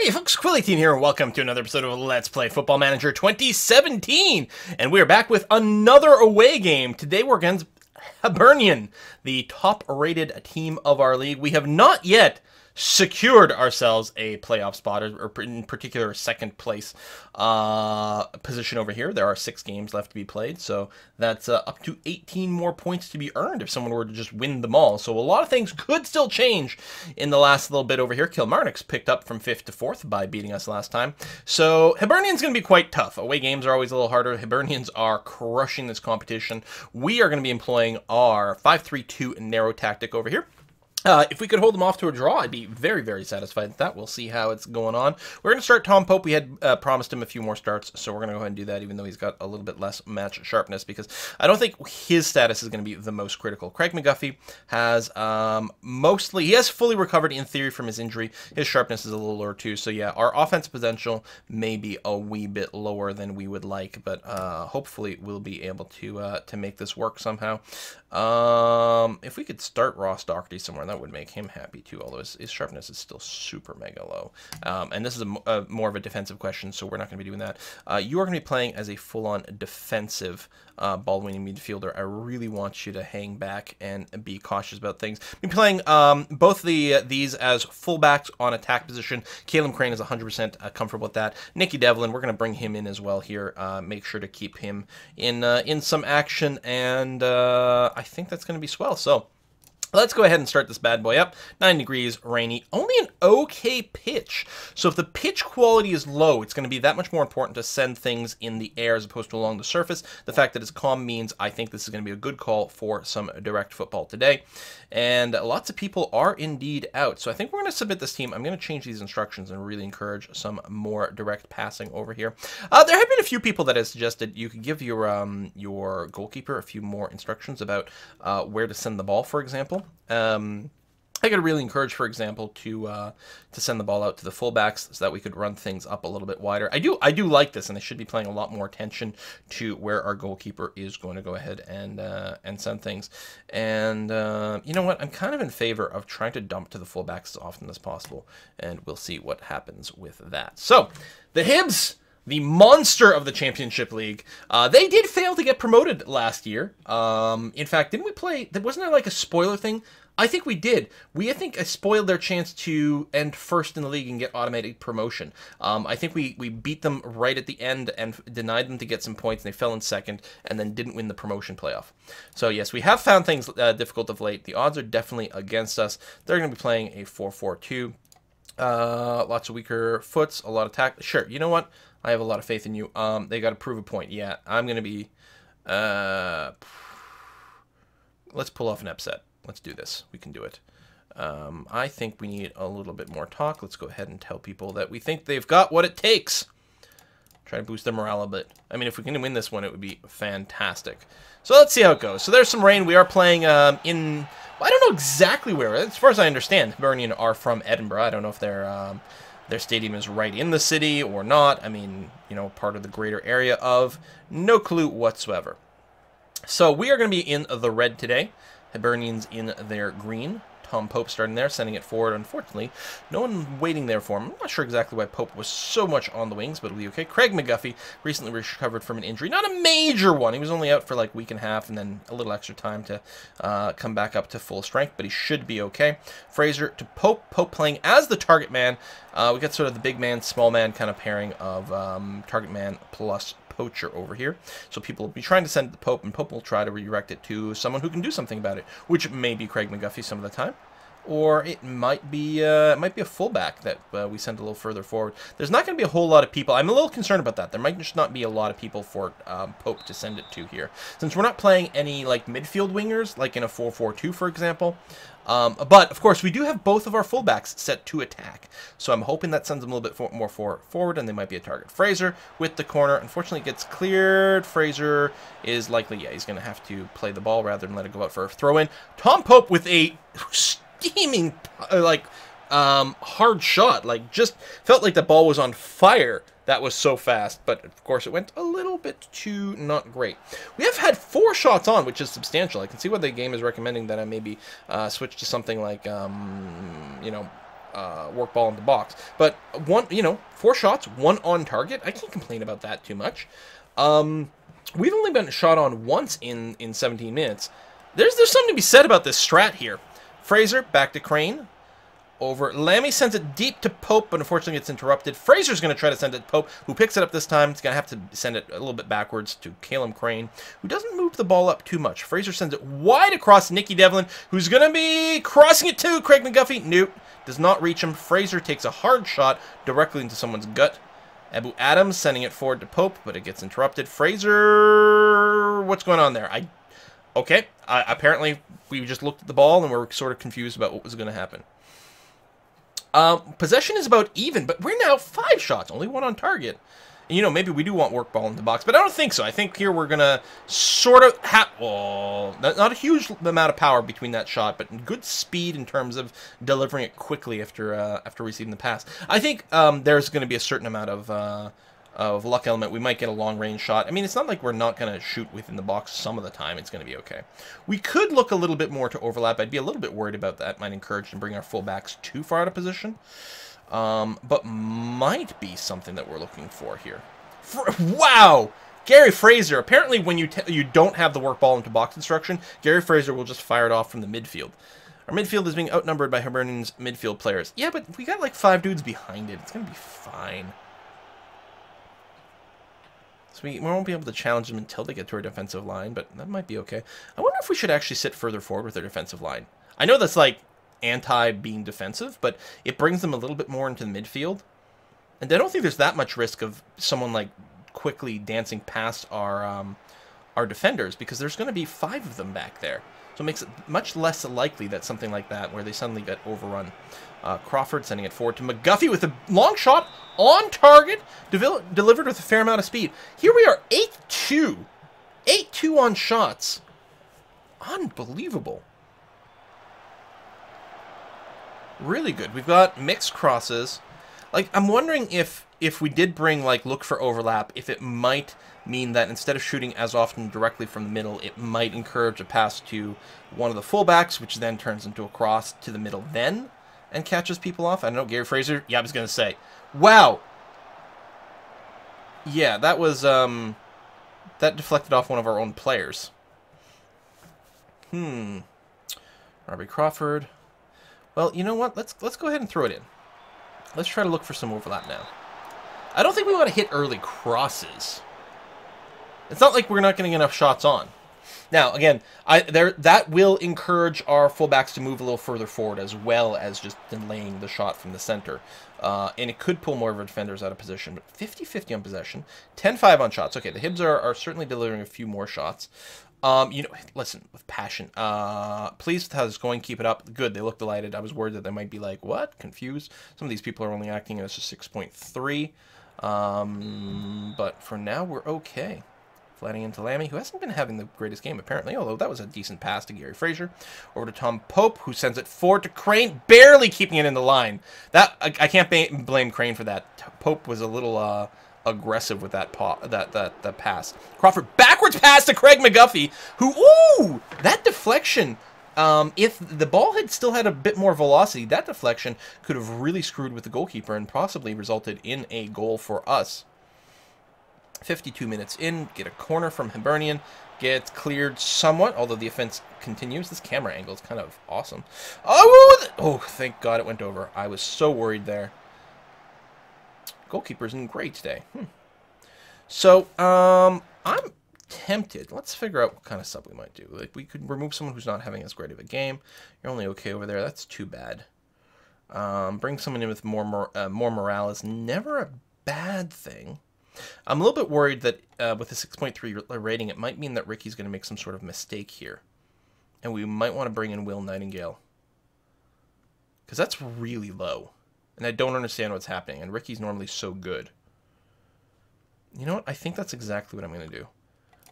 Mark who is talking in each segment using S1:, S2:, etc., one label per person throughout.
S1: Hey folks, Quilly18 here, and welcome to another episode of Let's Play Football Manager 2017. And we are back with another away game. Today we're against Hibernian, the top-rated team of our league. We have not yet secured ourselves a playoff spot, or in particular, second place position over here. There are 6 games left to be played, so that's up to 18 more points to be earned if someone were to just win them all. So a lot of things could still change in the last little bit over here. Kilmarnock's picked up from 5th to 4th by beating us last time. So Hibernian's going to be quite tough. Away games are always a little harder. Hibernians are crushing this competition. We are going to be employing our 5-3-2 narrow tactic over here. If we could hold them off to a draw, I'd be very, very satisfied with that. We'll see how it's going on. We're going to start Tom Pope. We had promised him a few more starts, so we're going to go ahead and do that, even though he's got a little bit less match sharpness, because I don't think his status is going to be the most critical. Craig McGuffey has he has fully recovered in theory from his injury. His sharpness is a little lower too, so yeah, our offensive potential may be a wee bit lower than we would like, but hopefully we'll be able to make this work somehow. If we could start Ross Doherty somewhere, that would make him happy too, although his sharpness is still super mega low. And this is more of a defensive question, so we're not going to be doing that. You are going to be playing as a full-on defensive ball-winning midfielder. I really want you to hang back and be cautious about things. We're playing both these as fullbacks on attack position. Caleb Crane is 100% comfortable with that. Nicky Devlin, we're going to bring him in as well here. Make sure to keep him in some action, and I think that's going to be swell. So let's go ahead and start this bad boy up. 9 degrees, rainy, only an okay pitch. So if the pitch quality is low, it's going to be that much more important to send things in the air as opposed to along the surface. The fact that it's calm means I think this is going to be a good call for some direct football today. And lots of people are indeed out. So I think we're going to submit this team. I'm going to change these instructions and really encourage some more direct passing over here. There have been a few people that have suggested you could give your goalkeeper a few more instructions about where to send the ball, for example. I could really encourage, for example, to send the ball out to the fullbacks so that we could run things up a little bit wider. I do like this, and they should be paying a lot more attention to where our goalkeeper is going to go ahead and send things. And you know what? I'm kind of in favor of trying to dump to the fullbacks as often as possible, and we'll see what happens with that. So the Hibs, the monster of the Championship League, they did fail to get promoted last year. In fact, didn't we play? Wasn't there like a spoiler thing? I think we did. I think I spoiled their chance to end first in the league and get automatic promotion. I think we beat them right at the end and denied them to get some points, and they fell in second and then didn't win the promotion playoff. So yes, we have found things difficult of late. The odds are definitely against us. They're going to be playing a 4-4-2. Lots of weaker foots, a lot of tackle. Sure, you know what? I have a lot of faith in you. They got to prove a point. Yeah, I'm going to be... let's pull off an upset. Let's do this. We can do it. I think we need a little bit more talk. Let's go ahead and tell people that we think they've got what it takes. Try to boost their morale a bit. I mean, if we can win this one, it would be fantastic. So let's see how it goes. So there's some rain. We are playing in... I don't know exactly where. As far as I understand, Hibernian are from Edinburgh. I don't know if their stadium is right in the city or not. I mean, you know, part of the greater area of. No clue whatsoever. So we are going to be in the red today. Hibernians in their green. Tom Pope starting there, sending it forward. Unfortunately, no one waiting there for him. I'm not sure exactly why Pope was so much on the wings, but it'll be okay. Craig McGuffey recently recovered from an injury. Not a major one. He was only out for like a week and a half and then a little extra time to come back up to full strength, but he should be okay. Fraser to Pope. Pope playing as the target man. We got sort of the big man, small man kind of pairing of target man plus poacher over here. So people will be trying to send it to Pope, and Pope will try to redirect it to someone who can do something about it, which may be Craig McGuffey some of the time. Or it might be a fullback that we send a little further forward. There's not going to be a whole lot of people. I'm a little concerned about that. There might just not be a lot of people for Pope to send it to here, since we're not playing any like midfield wingers, like in a 4-4-2, for example. But of course, we do have both of our fullbacks set to attack, so I'm hoping that sends them a little bit more forward, and they might be a target. Fraser with the corner, unfortunately, gets cleared. Fraser is likely, yeah, he's going to have to play the ball rather than let it go out for a throw-in. Tom Pope with a steaming, hard shot. Like, just felt like the ball was on fire. That was so fast, but of course it went a little bit too not great. We have had 4 shots on, which is substantial. I can see why the game is recommending that I maybe switch to something like, you know, work ball in the box. But 4 shots, 1 on target. I can't complain about that too much. We've only been shot on once in 17 minutes. There's something to be said about this strat here. Fraser, back to Crane. Over. Lammy sends it deep to Pope, but unfortunately it's interrupted. Fraser's going to try to send it to Pope, who picks it up this time. He's going to have to send it a little bit backwards to Caleb Crane, who doesn't move the ball up too much. Fraser sends it wide across Nicky Devlin, who's going to be crossing it to Craig McGuffey. Nope. Does not reach him. Fraser takes a hard shot directly into someone's gut. Abu Adams sending it forward to Pope, but it gets interrupted. Fraser, what's going on there? Okay. Apparently, we just looked at the ball and we're sort of confused about what was going to happen. Possession is about even, but we're now 5 shots, only 1 on target. And, maybe we do want work ball in the box, but I don't think so. I think here we're going to sort of have, not a huge amount of power between that shot, but good speed in terms of delivering it quickly after receiving the pass. I think there's going to be a certain amount of luck element. We might get a long-range shot. I mean, it's not like we're not going to shoot within the box some of the time. It's going to be okay. We could look a little bit more to overlap. I'd be a little bit worried about that. Might encourage to bring our fullbacks too far out of position. But might be something that we're looking for here. Wow! Gary Fraser. Apparently, when you don't have the work ball into box instruction, Gary Fraser will just fire it off from the midfield. Our midfield is being outnumbered by Hibernian's midfield players. Yeah, but we got like 5 dudes behind it. It's going to be fine. So we won't be able to challenge them until they get to our defensive line, but that might be okay. I wonder if we should actually sit further forward with their defensive line. I know that's like anti-being defensive, but it brings them a little bit more into the midfield. And I don't think there's that much risk of someone like quickly dancing past our defenders, because there's going to be 5 of them back there. So it makes it much less likely that something like that, where they suddenly get overrun. Crawford sending it forward to McGuffey with a long shot on target, delivered with a fair amount of speed. Here we are, 8-2. 8-2 on shots. Unbelievable. Really good. We've got mixed crosses. Like, I'm wondering if we did bring, like, look for overlap, if it might mean that instead of shooting as often directly from the middle, it might encourage a pass to one of the fullbacks, which then turns into a cross to the middle then, and catches people off. I don't know, Gary Fraser? Yeah, I was going to say. Wow! Yeah, that was, that deflected off one of our own players. Robbie Crawford. Well, you know what? Let's go ahead and throw it in. Let's try to look for some overlap now. I don't think we want to hit early crosses. It's not like we're not getting enough shots on. Now, again, that will encourage our fullbacks to move a little further forward, as well as just delaying the shot from the center. And it could pull more of our defenders out of position. But 50-50 on possession, 10-5 on shots. Okay, the Hibs are certainly delivering a few more shots. Listen, with passion. Pleased with how it's going. Keep it up. Good, they look delighted. I was worried that they might be like, what? Confused. Some of these people are only acting as a 6.3. But for now, we're okay. Flatting into Lammy, who hasn't been having the greatest game, apparently, although that was a decent pass to Gary Fraser. Over to Tom Pope, who sends it forward to Crane, barely keeping it in the line. That I can't blame Crane for that. Pope was a little aggressive with that pass. Crawford, backwards pass to Craig McGuffey, who, ooh, that deflection. If the ball had still had a bit more velocity, that deflection could have really screwed with the goalkeeper and possibly resulted in a goal for us. 52 minutes in, get a corner from Hibernian, gets cleared somewhat, although the offense continues. This camera angle is kind of awesome. Oh, thank God it went over. I was so worried there. Goalkeeper's in great today. So, I'm tempted. Let's figure out what kind of sub we might do. Like, we could remove someone who's not having as great of a game. You're only okay over there. That's too bad. Bring someone in with more morale is never a bad thing. I'm a little bit worried that with a 6.3 rating, it might mean that Ricky's going to make some sort of mistake here. And we might want to bring in Will Nightingale. Because that's really low. And I don't understand what's happening. And Ricky's normally so good. You know what? I think that's exactly what I'm going to do.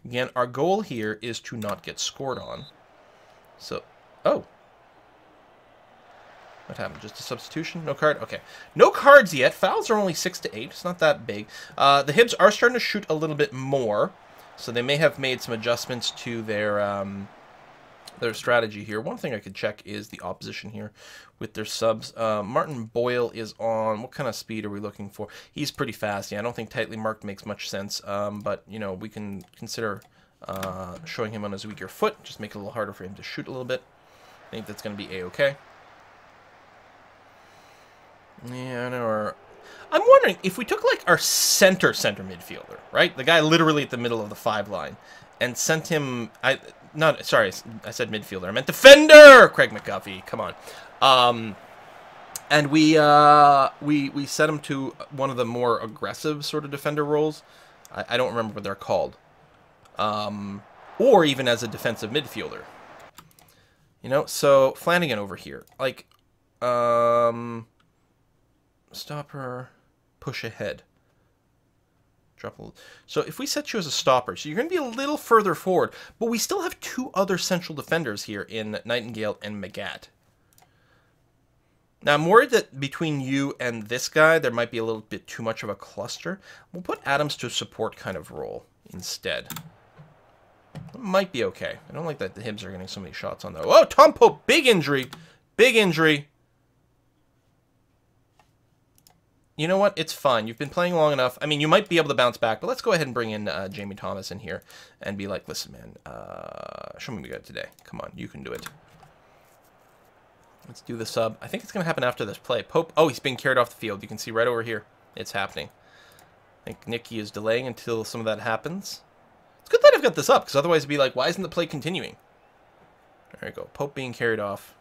S1: Again, our goal here is to not get scored on. So, oh. What happened? Just a substitution? No card? Okay. No cards yet. Fouls are only 6 to 8. It's not that big. The Hibs are starting to shoot a little bit more. So they may have made some adjustments to their their strategy here. One thing I could check is the opposition here with their subs. Martin Boyle is on. What kind of speed are we looking for? He's pretty fast. Yeah, I don't think tightly marked makes much sense. But, you know, we can consider showing him on his weaker foot. Just make it a little harder for him to shoot a little bit. I think that's going to be A-okay. Yeah, I know. I'm wondering if we took, like, our center midfielder, right? The guy literally at the middle of the 5 line, and sent him... Sorry, I said midfielder. I meant defender! Craig McGuffey, come on. And we set him to one of the more aggressive sort of defender roles. I don't remember what they're called. Or even as a defensive midfielder. You know, so Flanagan over here. Like, stopper, push ahead. Drop a little. So if we set you as a stopper, so you're going to be a little further forward, but we still have 2 other central defenders here in Nightingale and Magat. Now, I'm worried that between you and this guy, there might be a little bit too much of a cluster. We'll put Adams to a support kind of role instead. It might be okay. I don't like that the Hibs are getting so many shots on though. Oh, Tom Pope, big injury. Big injury. You know what? It's fine. You've been playing long enough. I mean, you might be able to bounce back, but let's go ahead and bring in Jamie Thomas in here and be like, listen, man, show me what you got today. Come on, you can do it. Let's do the sub. I think it's going to happen after this play. Pope, oh, he's being carried off the field. You can see right over here. It's happening. I think Nicky is delaying until some of that happens. It's good that I've got this up, because otherwise it'd be like, why isn't the play continuing? There you go. Pope being carried off.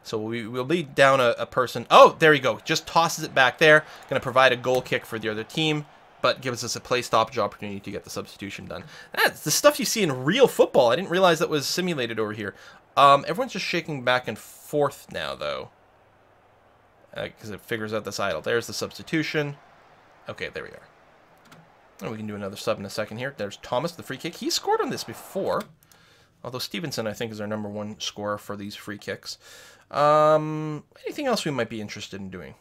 S1: So we'll be down a person. Oh, there you go. Just tosses it back there. Going to provide a goal kick for the other team, but gives us a play stoppage opportunity to get the substitution done. That's the stuff you see in real football. I didn't realize that was simulated over here. Everyone's just shaking back and forth now, though, because it figures out this idle. There's the substitution. Okay, there we are. And we can do another sub in a second here. There's Thomas, the free kick. He scored on this before. Although Stevenson, I think, is our #1 scorer for these free kicks. Anything else we might be interested in doing?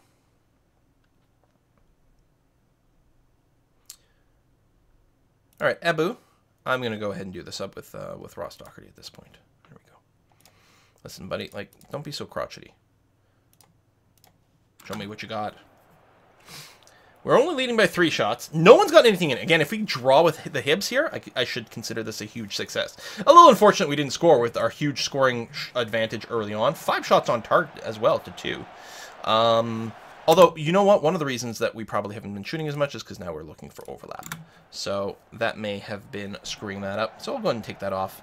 S1: All right, Abu. I'm going to go ahead and do this up with Ross Doherty at this point. There we go. Listen, buddy, like, don't be so crotchety. Show me what you got. We're only leading by 3 shots. No one's got anything in it. Again, if we draw with the Hibs here, I should consider this a huge success. A little unfortunate we didn't score with our huge scoring advantage early on. 5 shots on target as well to 2. Although, you know what? One of the reasons that we probably haven't been shooting as much is because now we're looking for overlap. So that may have been screwing that up. So I'll go ahead and take that off,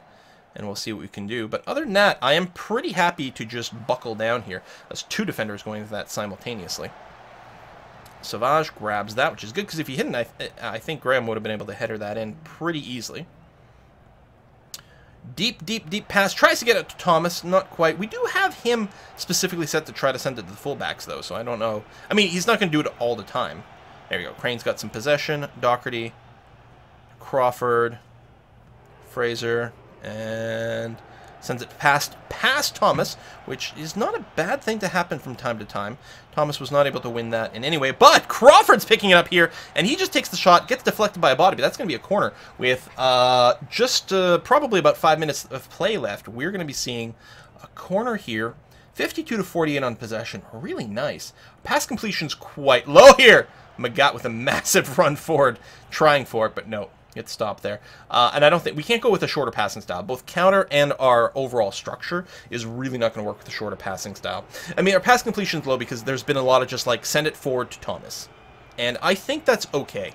S1: and we'll see what we can do. But other than that, I am pretty happy to just buckle down here. There's 2 defenders going into that simultaneously. Savage grabs that, which is good, because if he hit it, I think Graham would have been able to header that in pretty easily. Deep, deep, deep pass. Tries to get it to Thomas. Not quite. We do have him specifically set to try to send it to the fullbacks, though, so I don't know. I mean, he's not going to do it all the time. There we go. Crane's got some possession. Doherty, Crawford, Fraser, and sends it past Thomas, which is not a bad thing to happen from time to time. Thomas was not able to win that in any way, but Crawford's picking it up here, and he just takes the shot, gets deflected by a body, but that's going to be a corner with just probably about 5 minutes of play left. We're going to be seeing a corner here. 52-48 on possession. Really nice. Pass completion's quite low here. Magat with a massive run forward, trying for it, but no. Get stopped there. And I don't think we can't go with a shorter passing style. Both counter and our overall structure is really not going to work with the shorter passing style. I mean, our pass completion's low because there's been a lot of just like send it forward to Thomas. And I think that's okay.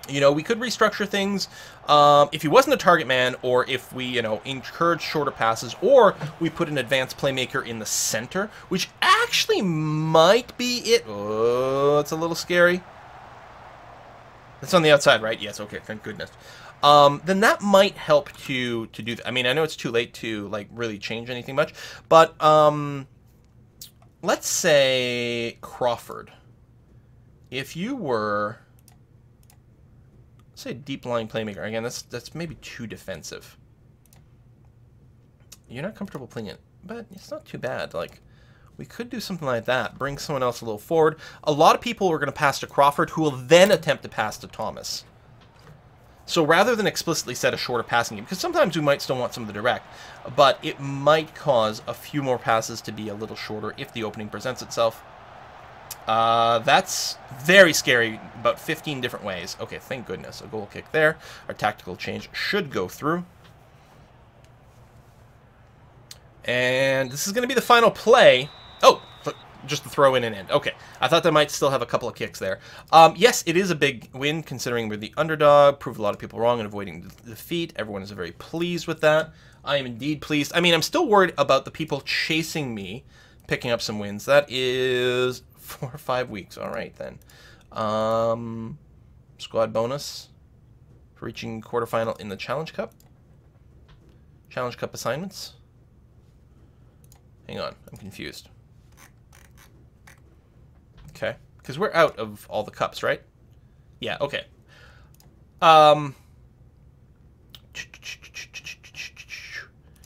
S1: You know, we could restructure things if he wasn't a target man, or if we, you know, encourage shorter passes, or we put an advanced playmaker in the center, which actually might be it. Oh, it's a little scary. It's on the outside, right? Yes, okay, thank goodness. Then that might help to do that. I mean, I know it's too late to, like, really change anything much, but let's say Crawford. If you were, let's say, a deep-lying playmaker. Again, that's maybe too defensive. You're not comfortable playing it, but it's not too bad. Like, we could do something like that. Bring someone else a little forward. A lot of people are going to pass to Crawford, who will then attempt to pass to Thomas. So rather than explicitly set a shorter passing game, because sometimes we might still want some of the direct, but it might cause a few more passes to be a little shorter if the opening presents itself. That's very scary, about 15 different ways. Okay, thank goodness. A goal kick there. Our tactical change should go through. And this is going to be the final play. Oh, just the throw in and end. Okay, I thought they might still have a couple of kicks there. Yes, it is a big win considering we're the underdog. Proved a lot of people wrong in avoiding defeat. Everyone is very pleased with that. I am indeed pleased. I mean, I'm still worried about the people chasing me picking up some wins. That is 4 or 5 weeks. All right, then. Squad bonus for reaching quarterfinal in the Challenge Cup. Challenge Cup assignments. Hang on, I'm confused. Okay, because we're out of all the cups, right? Yeah, okay.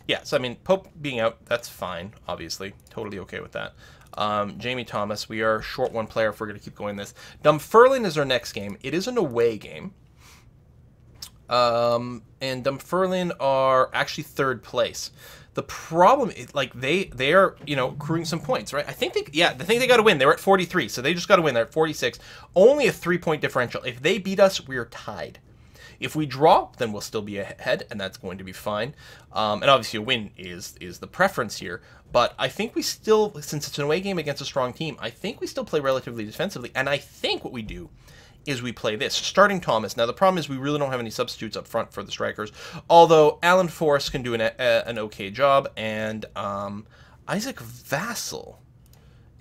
S1: Yeah, so I mean, Pope being out, that's fine, obviously. Totally okay with that. Jamie Thomas, we are short one player if we're going to keep going this. Dunfermline is our next game. It is an away game. And Dunfermline are actually 3rd place. The problem is, like, they are, you know, accruing some points, right? I think they got to win. They're at 43, so they just got to win. They're at 46. Only a 3-point differential. If they beat us, we are tied. If we draw, then we'll still be ahead, and that's going to be fine. And obviously a win is the preference here. But I think we still, since it's an away game against a strong team, I think we still play relatively defensively. And I think what we do is we play this. Starting Thomas. Now, the problem is we really don't have any substitutes up front for the strikers, although Alan Forrest can do an okay job, and Isaac Vassell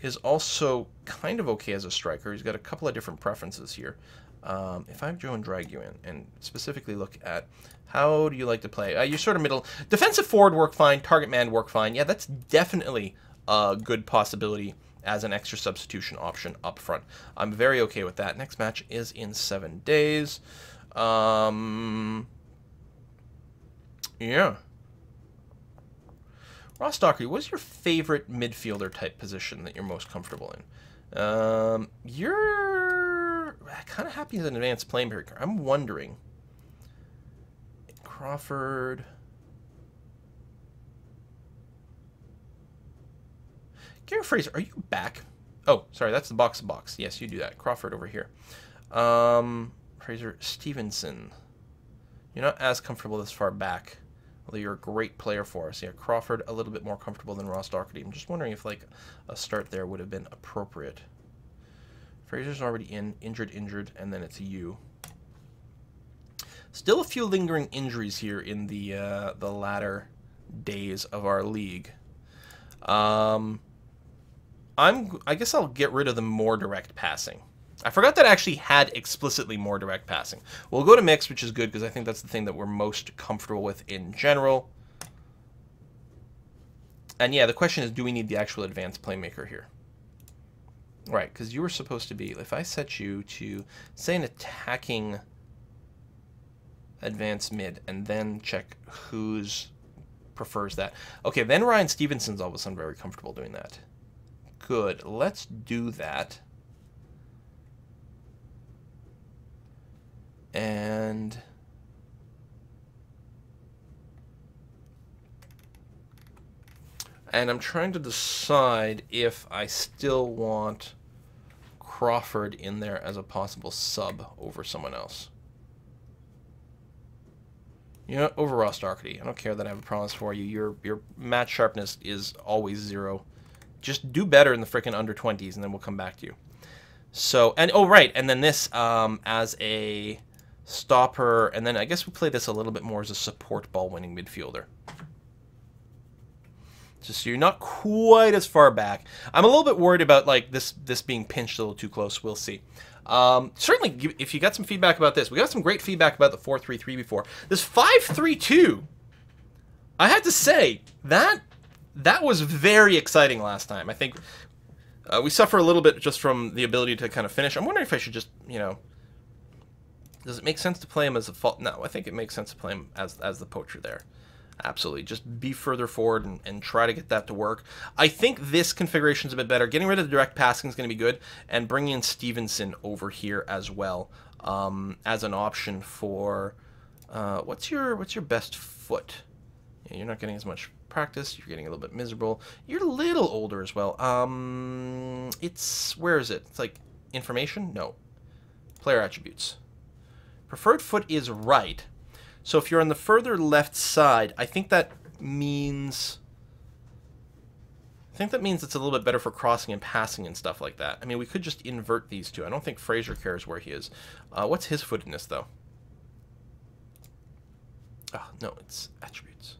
S1: is also kind of okay as a striker. He's got a couple of different preferences here. If I go and drag you in and specifically look at how do you like to play, you're sort of middle. Defensive forward work fine, target man work fine. Yeah, that's definitely a good possibility as an extra substitution option up front. I'm very okay with that. Next match is in 7 days. Yeah. Ross Dockery, what is your favorite midfielder type position that you're most comfortable in? You're kind of happy as an advanced playmaker. I'm wondering. Crawford. Gary Fraser, are you back? Oh, sorry, that's the box of box. Yes, you do that. Crawford over here. Fraser Stevenson. You're not as comfortable this far back, although you're a great player for us. Yeah, Crawford a little bit more comfortable than Ross Doherty. I'm just wondering if like a start there would have been appropriate. Fraser's already injured, and then it's you. Still a few lingering injuries here in the latter days of our league. I guess I'll get rid of the more direct passing. I forgot that I actually had explicitly more direct passing. We'll go to mixed, which is good because I think that's the thing that we're most comfortable with in general. And yeah, the question is, do we need the actual advanced playmaker here? Right, because you were supposed to be, if I set you to, say, an attacking advanced mid, and then check who's prefers that. Okay, then Ryan Stevenson's all of a sudden very comfortable doing that. Good, let's do that. And I'm trying to decide if I still want Crawford in there as a possible sub over someone else. You know, over Ross Doherty. I don't care that I have a promise for you. Your match sharpness is always 0. Just do better in the frickin' under 20s, and then we'll come back to you. So, and oh right, and then this as a stopper, and then I guess we play this a little bit more as a support ball-winning midfielder. Just so you're not quite as far back. I'm a little bit worried about like this being pinched a little too close. We'll see. Certainly, if you got some feedback about this, we got some great feedback about the 4-3-3 before. This 5-3-2, I had to say that was very exciting last time. I think we suffer a little bit just from the ability to kind of finish. I'm wondering if I should just, you know, does it make sense to play him as a fault? No, I think it makes sense to play him as the poacher there. Absolutely. Just be further forward and try to get that to work. I think this configuration is a bit better. Getting rid of the direct passing is going to be good, and bringing in Stevenson over here as well as an option for What's your best foot? Yeah, you're not getting as much practice. You're getting a little bit miserable. You're a little older as well. Where is it? It's like information? No. Player attributes. Preferred foot is right. So if you're on the further left side, I think that means it's a little bit better for crossing and passing and stuff like that. I mean, we could just invert these two. I don't think Fraser cares where he is. What's his footedness, though? Oh, no, it's attributes.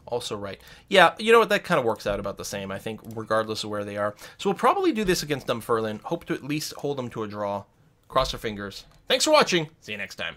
S1: Also right. Yeah, you know what? That kind of works out about the same, I think, regardless of where they are. So we'll probably do this against Dunfermline. Hope to at least hold them to a draw. Cross our fingers. Thanks for watching. See you next time.